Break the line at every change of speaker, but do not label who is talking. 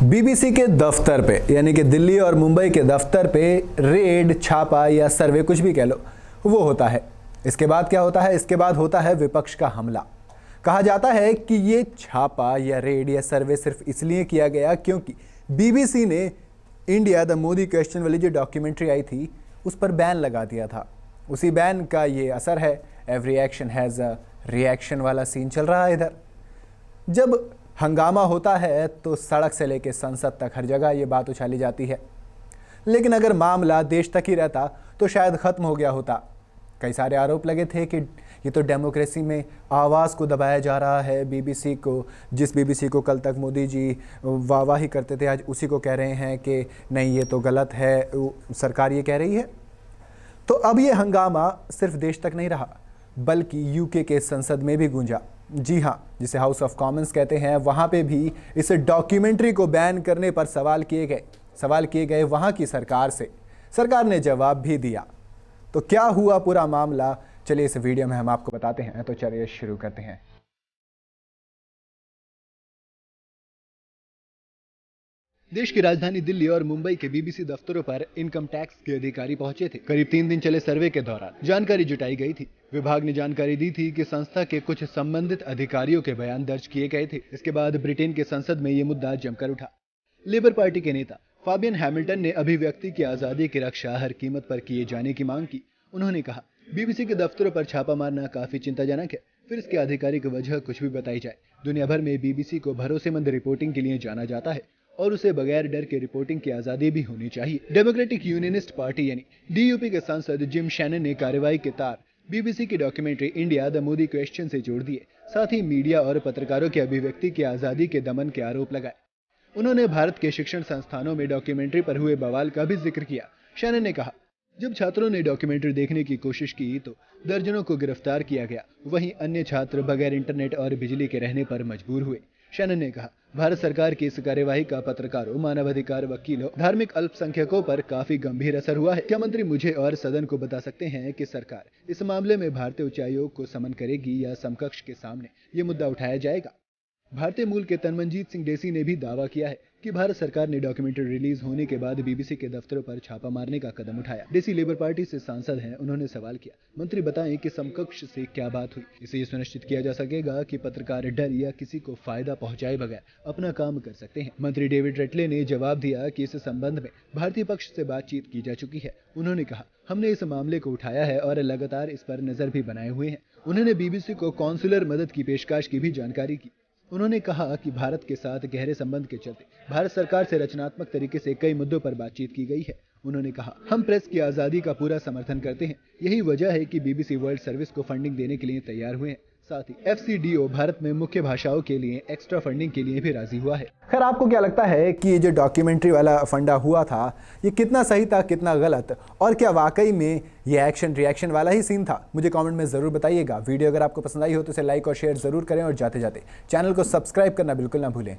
BBC के दफ्तर पे यानी कि दिल्ली और मुंबई के दफ्तर पे रेड, छापा या सर्वे कुछ भी कह लो, वो होता है। इसके बाद क्या होता है? इसके बाद होता है विपक्ष का हमला। कहा जाता है कि ये छापा या रेड या सर्वे सिर्फ इसलिए किया गया क्योंकि बीबीसी ने इंडिया द मोदी क्वेश्चन वाली जो डॉक्यूमेंट्री आई थी उस पर बैन लगा दिया था। उसी बैन का ये असर है। Every action has a reaction वाला सीन चल रहा है इधर। जब हंगामा होता है तो सड़क से लेकर संसद तक हर जगह ये बात उछाली जाती है। लेकिन अगर मामला देश तक ही रहता तो शायद ख़त्म हो गया होता। कई सारे आरोप लगे थे कि ये तो डेमोक्रेसी में आवाज़ को दबाया जा रहा है। बीबीसी को, जिस बीबीसी को कल तक मोदी जी वाहवाही करते थे, आज उसी को कह रहे हैं कि नहीं ये तो गलत है, सरकार ये कह रही है। तो अब ये हंगामा सिर्फ देश तक नहीं रहा बल्कि यूके के संसद में भी गूंजा। जी हाँ, जिसे हाउस ऑफ कॉमन्स कहते हैं, वहाँ पे भी इस डॉक्यूमेंट्री को बैन करने पर सवाल किए गए वहाँ की सरकार से। सरकार ने जवाब भी दिया। तो क्या हुआ पूरा मामला, चलिए इस वीडियो में हम आपको बताते हैं। तो चलिए शुरू करते हैं। देश की राजधानी दिल्ली और मुंबई के बीबीसी दफ्तरों पर इनकम टैक्स के अधिकारी पहुंचे थे। करीब 3 दिन चले सर्वे के दौरान जानकारी जुटाई गई थी। विभाग ने जानकारी दी थी कि संस्था के कुछ संबंधित अधिकारियों के बयान दर्ज किए गए थे। इसके बाद ब्रिटेन के संसद में ये मुद्दा जमकर उठा। लेबर पार्टी के नेता फाबियन हैमिल्टन ने अभिव्यक्ति की आजादी की रक्षा हर कीमत पर किए जाने की मांग की। उन्होंने कहा, बीबीसी के दफ्तरों पर छापा मारना काफी चिंताजनक है। फिर इसकी आधिकारिक वजह कुछ भी बताई जाए। दुनिया भर में बीबीसी को भरोसेमंद रिपोर्टिंग के लिए जाना जाता है और उसे बगैर डर के रिपोर्टिंग की आजादी भी होनी चाहिए। डेमोक्रेटिक यूनियनिस्ट पार्टी यानी डीयूपी के सांसद जिम शैनन ने कार्रवाई के तार बीबीसी की documentary India the Modi question से जोड़ दिए। साथ ही मीडिया और पत्रकारों की अभिव्यक्ति की आजादी के दमन के आरोप लगाए। उन्होंने भारत के शिक्षण संस्थानों में डॉक्यूमेंट्री पर हुए बवाल का भी जिक्र किया। शैनन ने कहा, जब छात्रों ने डॉक्यूमेंट्री देखने की कोशिश की तो दर्जनों को गिरफ्तार किया गया। वहीं अन्य छात्र बगैर इंटरनेट और बिजली के रहने पर मजबूर हुए। शैनन ने कहा, भारत सरकार की इस कार्यवाही का पत्रकारों, मानवाधिकार वकीलों, धार्मिक अल्पसंख्यकों पर काफी गंभीर असर हुआ है। क्या मंत्री मुझे और सदन को बता सकते हैं कि सरकार इस मामले में भारतीय उच्चायोग को समन करेगी या समकक्ष के सामने ये मुद्दा उठाया जाएगा? भारतीय मूल के तनमनजीत सिंह डेसी ने भी दावा किया है कि भारत सरकार ने डॉक्यूमेंट्री रिलीज होने के बाद बीबीसी के दफ्तरों पर छापा मारने का कदम उठाया। डेसी लेबर पार्टी से सांसद हैं। उन्होंने सवाल किया, मंत्री बताएं कि समकक्ष से क्या बात हुई। इससे ये सुनिश्चित किया जा सकेगा कि पत्रकार डर या किसी को फायदा पहुंचाए बगैर अपना काम कर सकते हैं। मंत्री डेविड रेटले ने जवाब दिया कि इस संबंध में भारतीय पक्ष से बातचीत की जा चुकी है। उन्होंने कहा, हमने इस मामले को उठाया है और लगातार इस पर नजर भी बनाए हुए हैं। उन्होंने बीबीसी को कॉन्सुलर मदद की पेशकश की भी जानकारी की। उन्होंने कहा कि भारत के साथ गहरे संबंध के चलते भारत सरकार से रचनात्मक तरीके से कई मुद्दों पर बातचीत की गई है। उन्होंने कहा, हम प्रेस की आज़ादी का पूरा समर्थन करते हैं। यही वजह है कि बीबीसी वर्ल्ड सर्विस को फंडिंग देने के लिए तैयार हुए हैं। साथ ही एफसीडीओ भारत में मुख्य भाषाओं के लिए एक्स्ट्रा फंडिंग के लिए भी राजी हुआ है। खैर, आपको क्या लगता है कि ये जो डॉक्यूमेंट्री वाला फंडा हुआ था ये कितना सही था, कितना गलत, और क्या वाकई में ये एक्शन रिएक्शन वाला ही सीन था? मुझे कमेंट में ज़रूर बताइएगा। वीडियो अगर आपको पसंद आई हो तो इसे लाइक और शेयर ज़रूर करें और जाते जाते चैनल को सब्सक्राइब करना बिल्कुल ना भूलें।